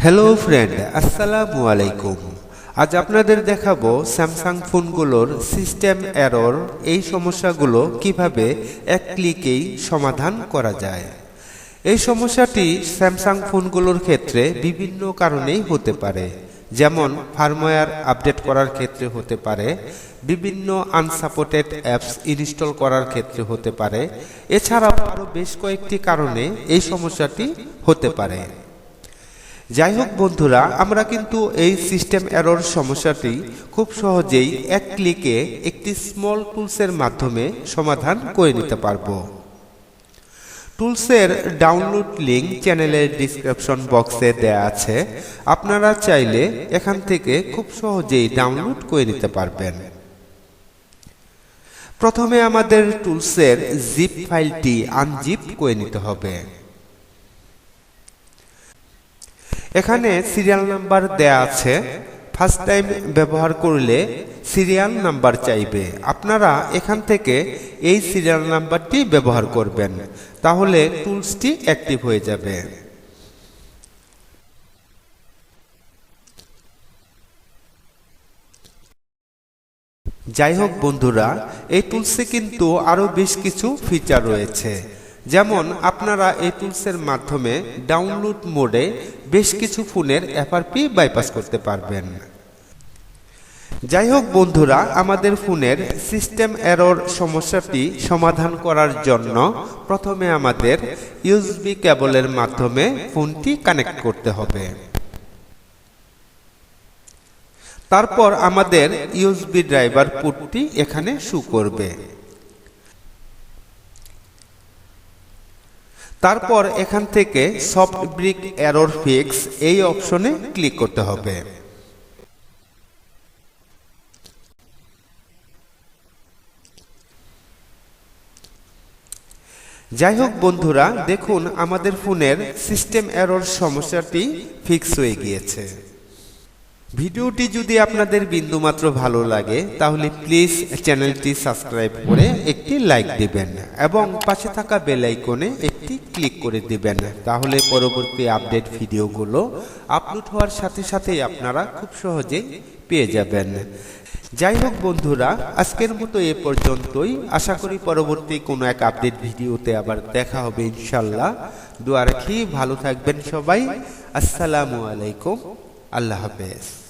Hello friend, আসসালামু আলাইকুম। আজ আপনাদের দেখাবো স্যামসাং ফোনগুলোর সিস্টেম এরর, এই সমস্যাগুলো কিভাবে এক ক্লিকেই সমাধান করা যায়। এই সমস্যাটি স্যামসাং ফোনগুলোর ক্ষেত্রে বিভিন্ন কারণেই হতে পারে, যেমন ফার্মওয়্যার আপডেট করার ক্ষেত্রে হতে পারে, বিভিন্ন আনসাপোর্টেড অ্যাপস ইনস্টল করার ক্ষেত্রে হতে পারে, এছাড়াও আরও বেশ কয়েকটি কারণে এই সমস্যাটি হতে পারে। যাই হোক বন্ধুরা, আমরা কিন্তু এই সিস্টেম এরর সমস্যাটি খুব সহজেই এক ক্লিকে একটি স্মল টুলসের মাধ্যমে সমাধান করে নিতে পারবো। টুলসের ডাউনলোড লিংক চ্যানেলের ডিসক্রিপশন বক্সে দেয়া আছে, আপনারা চাইলে এখান থেকে খুব সহজেই ডাউনলোড করে নিতে পারবেন। প্রথমে আমাদের টুলসের জিপ ফাইলটি আনজিপ করে নিতে হবে। এখানে সিরিয়াল নাম্বার দেয়া আছে, ফার্স্ট টাইম ব্যবহার করলে সিরিয়াল নাম্বার চাইবে। আপনারা এখান থেকে এই সিরিয়াল নাম্বারটি ব্যবহার করবেন, তাহলে টুলসটি অ্যাক্টিভ হয়ে যাবে। যাই হোক বন্ধুরা, এই টুলসে কিন্তু আরো বেশ কিছু ফিচার রয়েছে, যেমন আপনারা এই টুলসের মাধ্যমে ডাউনলোড মোডে বেশ কিছু ফোনের এফআরপি বাইপাস করতে পারবেন। যাই হোক বন্ধুরা, আমাদের ফোনের সিস্টেম এরর সমস্যাটি সমাধান করার জন্য প্রথমে আমাদের ইউএসবি কেবলের মাধ্যমে ফোনটি কানেক্ট করতে হবে। তারপর আমাদের ইউএসবি ড্রাইভার পোর্টটি এখানে শো করবে। তারপর এখান থেকে সফট ব্রিক এরর ফিক্স এই অপশনে ক্লিক করতে হবে। যাই হোক বন্ধুরা, দেখুন আমাদের ফোনের সিস্টেম এরর সমস্যাটি ফিক্স হয়ে গিয়েছে। ভিডিওটি যদি আপনাদের বিন্দুমাত্র ভালো লাগে তাহলে প্লিজ চ্যানেলটি সাবস্ক্রাইব করে একটি লাইক দিবেন এবং পাশে থাকা বেল আইকনে একটি ক্লিক করে দিবেন, তাহলে পরবর্তী আপডেট ভিডিওগুলো আপলোড হওয়ার সাথে সাথেই আপনারা খুব সহজেই পেয়ে যাবেন। যাই হোক বন্ধুরা, আজকের মতো এ পর্যন্তই। আশা করি পরবর্তী কোনো এক আপডেট ভিডিওতে আবার দেখা হবে ইনশাল্লাহ। দোয়া রাখি, ভালো থাকবেন সবাই। আসসালামু আলাইকুম, আল্লাহ হাফেজ।